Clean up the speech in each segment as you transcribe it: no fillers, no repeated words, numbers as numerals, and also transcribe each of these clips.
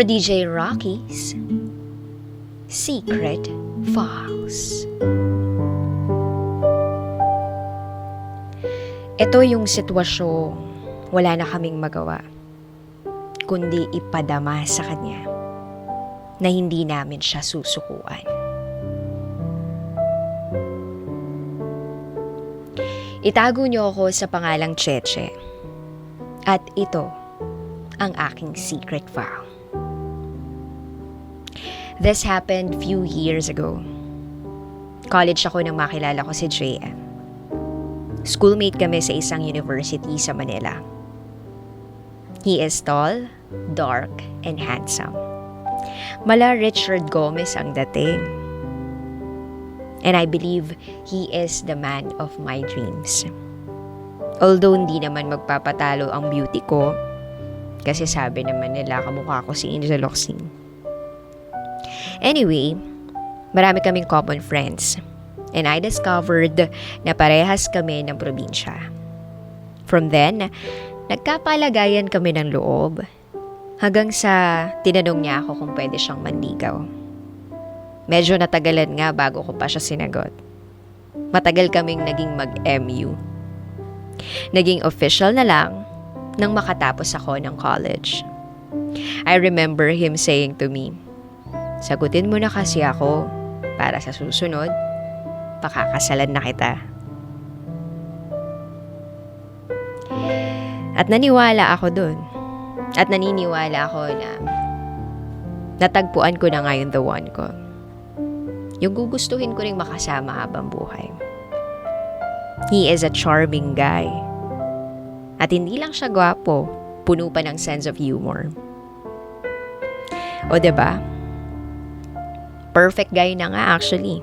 for DJ Raqi's Secret Files. Ito yung sitwasyong wala na kaming magawa, kundi ipadama sa kanya na hindi namin siya susukuan. Itago niyo ako sa pangalang Cheche at ito ang aking secret file. This happened few years ago. College ako nang makilala ko si JM. Schoolmate kami sa isang university sa Manila. He is tall, dark, and handsome. Mala Richard Gomez ang dating. And I believe he is the man of my dreams. Although hindi naman magpapatalo ang beauty ko, kasi sabi naman nila kamukha ko si Angel Locsin. Anyway, marami kaming common friends. And I discovered na parehas kami ng probinsya. From then, nagkapalagayan kami ng loob hanggang sa tinanong niya ako kung pwede siyang manligaw. Medyo natagalan nga bago ko pa siya sinagot. Matagal kaming naging mag-MU. Naging official na lang nang makatapos ako ng college. I remember him saying to me, "Sagutin mo na kasi ako para sa susunod, pakakasalan na kita." At naniwala ako dun. At naniniwala ako na natagpuan ko na ngayon the one ko. Yung gugustuhin ko ring makasama habang buhay. He is a charming guy. At hindi lang siya gwapo, puno pa ng sense of humor. O diba? Perfect guy na nga actually.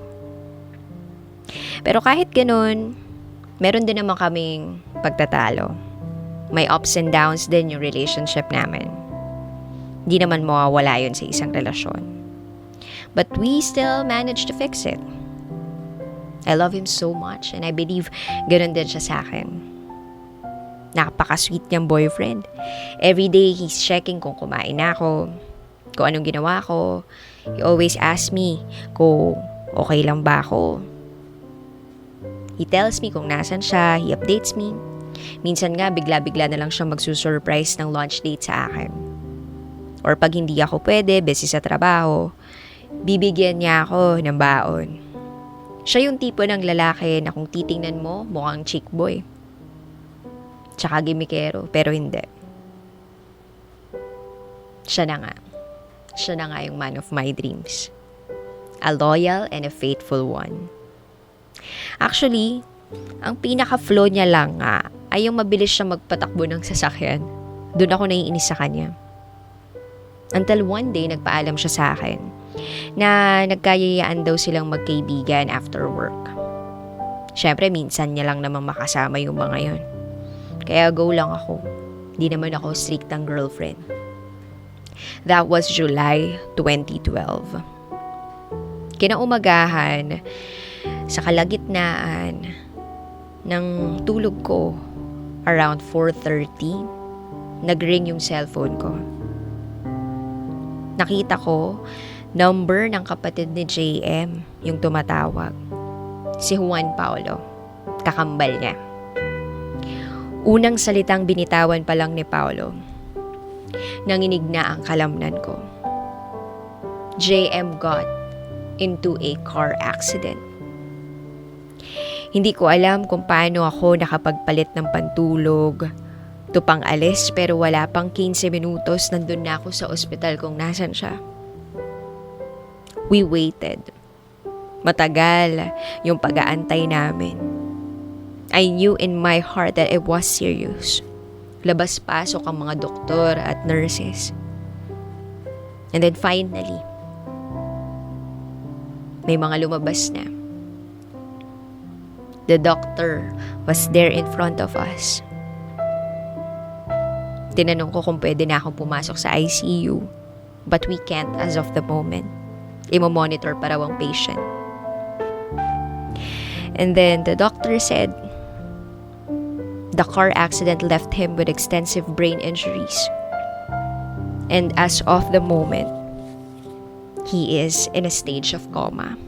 Pero kahit ganun, meron din naman kaming pagtatalo. May ups and downs din yung relationship namin. Di naman mawawala yun sa isang relasyon. But we still managed to fix it. I love him so much and I believe ganun din siya sa akin. Napaka-sweet niyang boyfriend. Every day he's checking kung kumain na ako, kung anong ginawa ko. He always asks me kung okay lang ba ako. He tells me kung nasan siya, he updates me. Minsan nga bigla-bigla na lang siya magsusurprise ng lunch date sa akin. Or pag hindi ako pwede, busy sa trabaho, bibigyan niya ako ng baon. Siya yung tipo ng lalaki na kung titingnan mo, mukhang chick boy. Tsaka gimikero, pero hindi. Siya na nga. Siya na nga yung man of my dreams. A loyal and a faithful one. Actually, ang pinaka-flow niya lang nga ay yung mabilis siya magpatakbo ng sasakyan. Doon ako naiinis sa kanya. Until one day, nagpaalam siya sa akin na nagkayayaan daw silang magkaibigan after work. Siyempre, minsan niya lang namang makasama yung mga yon. Kaya go lang ako. Di naman ako strict ang girlfriend. That was July 2012. Kinaumagahan, sa kalagitnaan ng tulog ko, around 4:30, nag-ring yung cellphone ko. Nakita ko, number ng kapatid ni JM yung tumatawag. Si Juan Paulo, kakambal niya. Unang salitang binitawan pa lang ni Paulo, nanginig na ang kalamnan ko. JM got into a car accident. Hindi ko alam kung paano ako nakapagpalit ng pantulog, tupang alis, pero wala pang 15 minutos nandun na ako sa ospital kung nasan siya. We waited. Matagal yung pag-aantay namin. I knew in my heart that it was serious. Labas-pasok ang mga doktor at nurses. And then finally, may mga lumabas na. The doctor was there in front of us. Tinanong ko kung pwede na akong pumasok sa ICU, but we can't as of the moment. Imo-monitor pa raw ang patient. And then the doctor said, the car accident left him with extensive brain injuries. And as of the moment, he is in a stage of coma.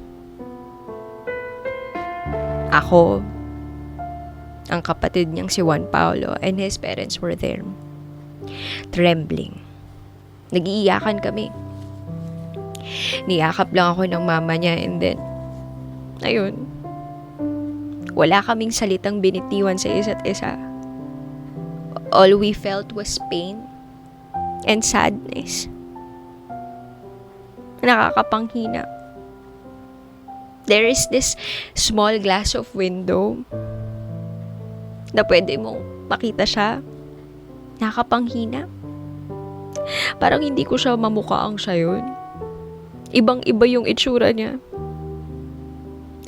Ako, ang kapatid niyang si Juan Paulo, and his parents were there, trembling. Nag-iiyakan kami. Niyakap lang ako ng mama niya, and then, ayun, wala kaming salitang binitiwan sa isa't isa. All we felt was pain and sadness. Nakakapanghina. There is this small glass of window na pwede mong makita siya. Nakapanghina. Parang hindi ko siya mamukhaang siya yun. Ibang-iba yung itsura niya.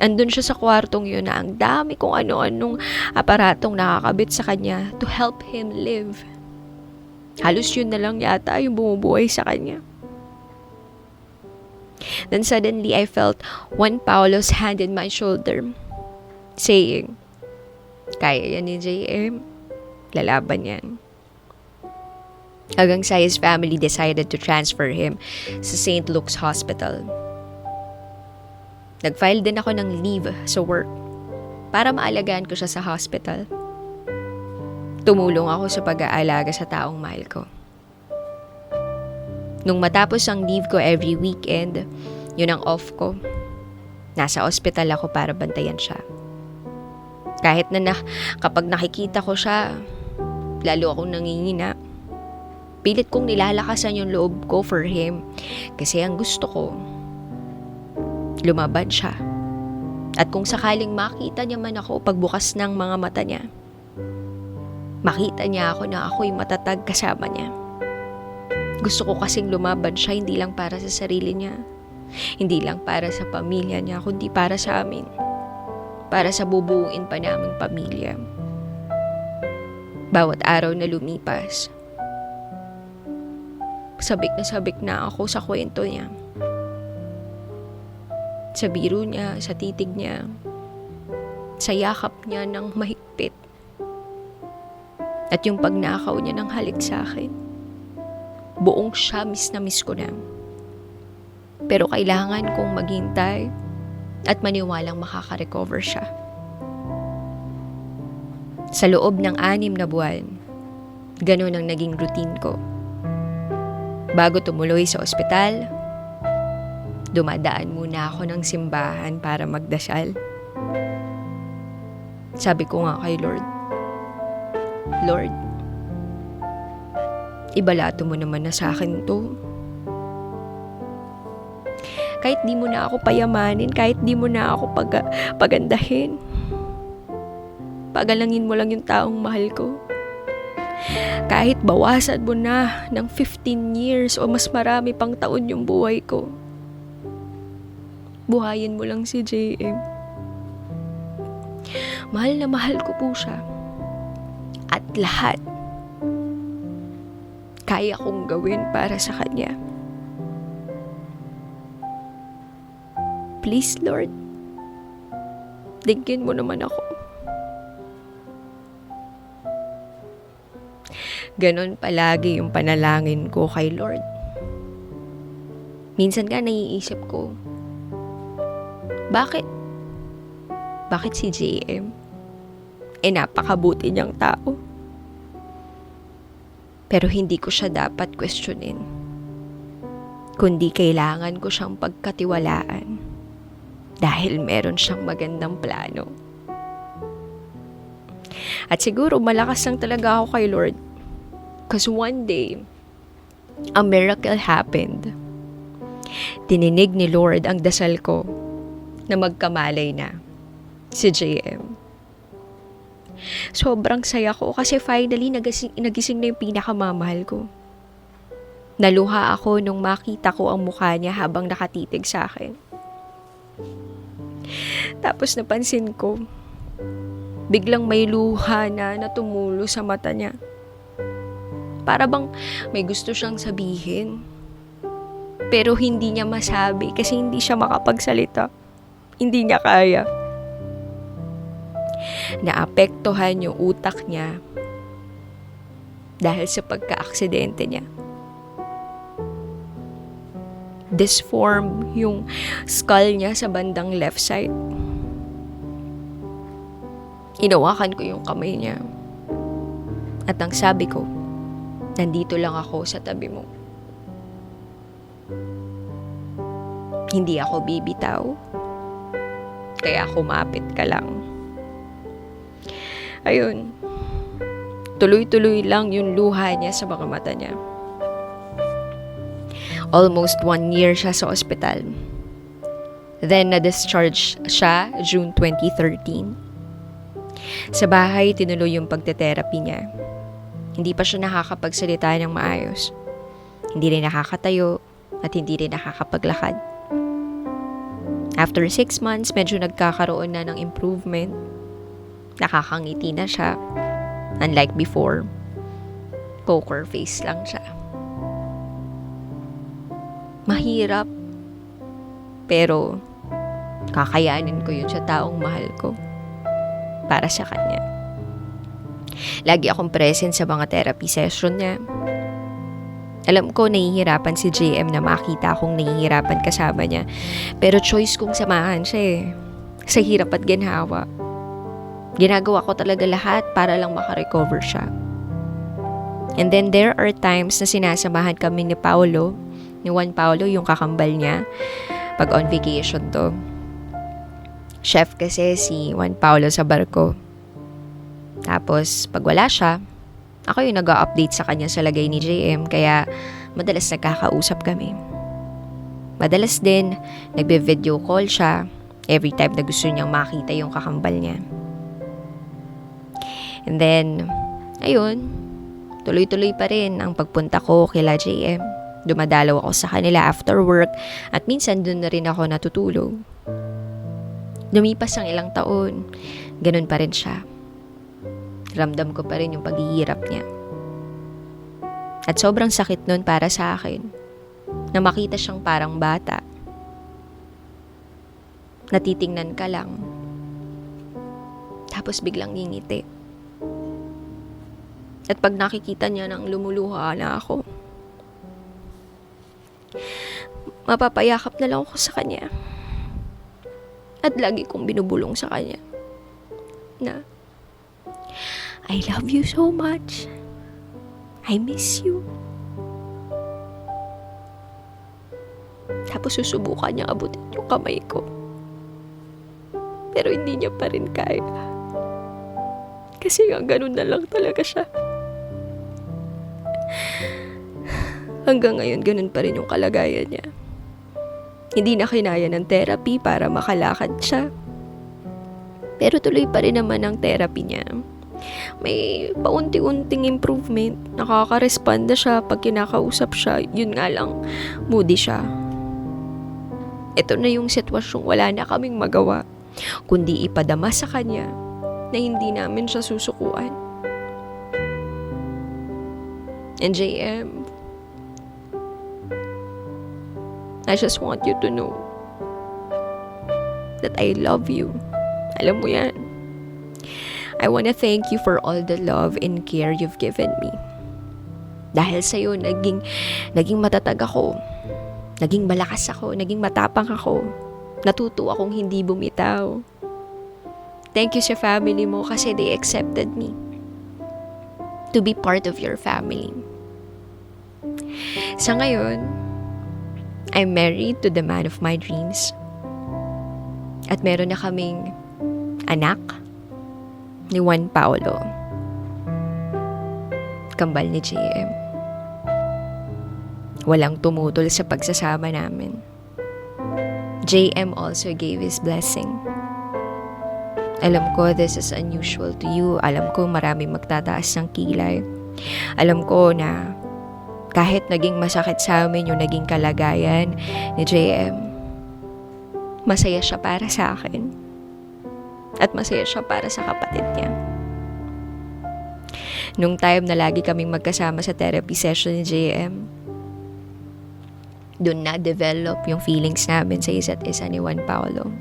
Andun siya sa kwartong yun na ang dami kung ano-anong aparatong nakakabit sa kanya to help him live. Halos yun na lang yata yung bumubuhay sa kanya. Then suddenly I felt Juan Paulo's hand in my shoulder, saying, "Kaya yan ni JM. Lalaban yan." Hanggang sa his family decided to transfer him sa St. Luke's Hospital. Nag-file din ako ng leave sa work para maalagaan ko siya sa hospital. Tumulong ako sa pag-aalaga sa taong mahal ko. Nung matapos ang leave ko every weekend, yun ang off ko. Nasa ospital ako para bantayan siya. Kahit na kapag nakikita ko siya, lalo akong nangingina. Pilit kong nilalakasan yung loob ko for him kasi ang gusto ko, lumaban siya. At kung sakaling makita niya man ako pagbukas ng mga mata niya, makita niya ako na ako'y matatag kasama niya. Gusto ko kasing lumaban siya, hindi lang para sa sarili niya, hindi lang para sa pamilya niya, kundi para sa amin. Para sa bubuuin pa naming pamilya. Bawat araw na lumipas, sabik na ako sa kwento niya. Sa biro niya, sa titig niya, sa yakap niya ng mahigpit. At yung pagnakaw niya ng halik sa akin. Buong siya, miss na miss ko na. Pero kailangan kong maghintay at maniwalang makaka-recover siya. Sa loob ng 6 na buwan, ganun ang naging routine ko. Bago tumuloy sa ospital, dumadaan muna ako ng simbahan para magdasal. Sabi ko nga kay Lord, "Lord, ibalato mo naman na sa akin to. Kahit di mo na ako payamanin, kahit di mo na ako pagandahin. Pagalangin mo lang yung taong mahal ko. Kahit bawasan mo na ng 15 years o mas marami pang taon yung buhay ko. Buhayin mo lang si JM. Mahal na mahal ko po siya. At lahat, kaya kong gawin para sa kanya. Please, Lord, digyan mo naman ako." Ganon palagi yung panalangin ko kay Lord. Minsan nga naiisip ko, bakit si JM? Napakabuti niyang tao. Pero hindi ko siya dapat questionin. Kundi kailangan ko siyang pagkatiwalaan. Dahil meron siyang magandang plano. At siguro malakas lang talaga ako kay Lord. Because one day, a miracle happened. Tininig ni Lord ang dasal ko na magkamalay na si JM. Sobrang saya ko kasi finally nagising na yung pinakamamahal ko. Naluha ako nung makita ko ang mukha niya habang nakatitig sa akin. Tapos napansin ko, biglang may luha na tumulo sa mata niya. Para bang may gusto siyang sabihin. Pero hindi niya masabi kasi hindi siya makapagsalita. Hindi niya kaya. Naapektuhan yung utak niya dahil sa pagka-aksidente niya. disform yung skull niya sa bandang left side. Inawakan ko yung kamay niya. At ang sabi ko, nandito lang ako sa tabi mo. Hindi ako bibitaw. Kaya kumapit ka lang. Ayun. Tuloy-tuloy lang yung luha niya sa mga mata niya. Almost 1 year siya sa ospital. Then, na-discharge siya June 2013. Sa bahay, tinuloy yung pagte-therapy niya. Hindi pa siya nakakapagsalita ng maayos. Hindi rin nakakatayo at hindi rin nakakapaglakad. After 6 months, medyo nagkakaroon na ng improvement. Nakakangiti na siya. Unlike before, poker face lang siya. Mahirap, pero kakayanin ko yun sa taong mahal ko para sa kanya. Lagi akong present sa mga therapy session niya. Alam ko nahihirapan si JM na makita akong nahihirapan kasama niya, pero choice kong samahan siya sa hirap at ginhawa. Ginagawa ko talaga lahat para lang makarecover siya. And then there are times na sinasamahan kami ni Juan Paulo, yung kakambal niya, pag on vacation to. Chef kasi si Juan Paulo sa barko. Tapos pag wala siya, ako yung nag-update sa kanya sa lagay ni JM, kaya madalas nagkakausap kami. Madalas din, nagbe-video call siya every time na gusto niyang makita yung kakambal niya. And then, ayun, tuloy-tuloy pa rin ang pagpunta ko kila JM. Dumadalaw ako sa kanila after work at minsan dun na rin ako natutulog. Lumipas ang ilang taon, ganun pa rin siya. Ramdam ko pa rin yung paghihirap niya. At sobrang sakit nun para sa akin na makita siyang parang bata. Natitingnan ka lang. Tapos biglang ngingiti. At pag nakikita niya nang lumuluha na ako, mapapayakap na lang ako sa kanya. At lagi kong binubulong sa kanya na, I love you so much. I miss you. Tapos susubukan niya abutin yung kamay ko. Pero hindi niya pa rin kaya. Kasi nga ganun na lang talaga siya. Hanggang ngayon, ganun pa rin yung kalagayan niya. Hindi na kinaya ng therapy para makalakad siya. Pero tuloy pa rin naman ang therapy niya. May paunti-unting improvement. Nakaka-respond na siya pag kinakausap siya. Yun nga lang, moody siya. Ito na yung sitwasyong wala na kaming magawa, kundi ipadama sa kanya na hindi namin siya susukuan. And JM, I just want you to know that I love you. Alam mo yan. I wanna thank you for all the love and care you've given me. Dahil sa'yo, naging matatag ako. Naging malakas ako. Naging matapang ako. Natuto akong hindi bumitaw. Thank you sa family mo kasi they accepted me to be part of your family. Sa ngayon, I'm married to the man of my dreams. At meron na kaming anak ni Juan Paulo, kambal ni JM. Walang tumutol sa pagsasama namin. JM also gave his blessing. Alam ko this is unusual to you. Alam ko maraming magtataas ng kilay. Alam ko na kahit naging masakit sa amin yung naging kalagayan ni JM, masaya siya para sa akin. At masaya siya para sa kapatid niya. Nung time na lagi kaming magkasama sa therapy session ni JM, doon na-develop yung feelings namin sa isa't isa ni Juan Paulo.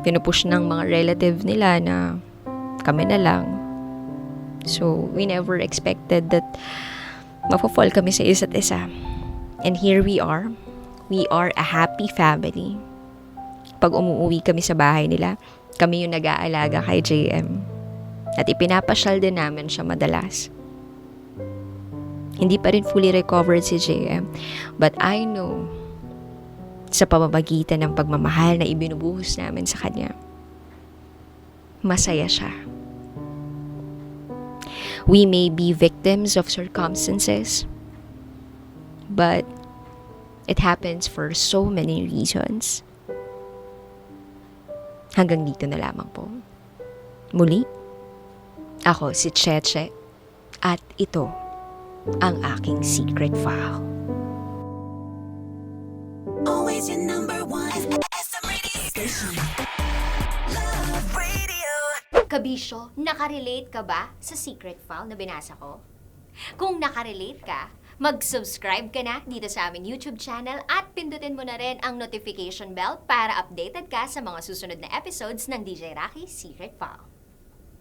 Pinupush ng mga relative nila na kami na lang. So, we never expected that Mapofall kami sa isa't isa. And here we are. We are a happy family. Pag umuwi kami sa bahay nila, kami yung nag-aalaga kay JM. At ipinapasyal din namin siya madalas. Hindi pa rin fully recovered si JM. But I know, sa pamamagitan ng pagmamahal na ibinubuhos namin sa kanya, masaya siya. We may be victims of circumstances, but it happens for so many reasons. Hanggang dito na lamang po. Muli, ako si Cheche at ito ang aking secret file. Always your number one FM radio station. Love Radio. Kabisyo, nakarelate ka ba sa secret file na binasa ko? Kung nakarelate ka, mag-subscribe ka na dito sa aming YouTube channel at pindutin mo na rin ang notification bell para updated ka sa mga susunod na episodes ng DJ Raqi Secret File.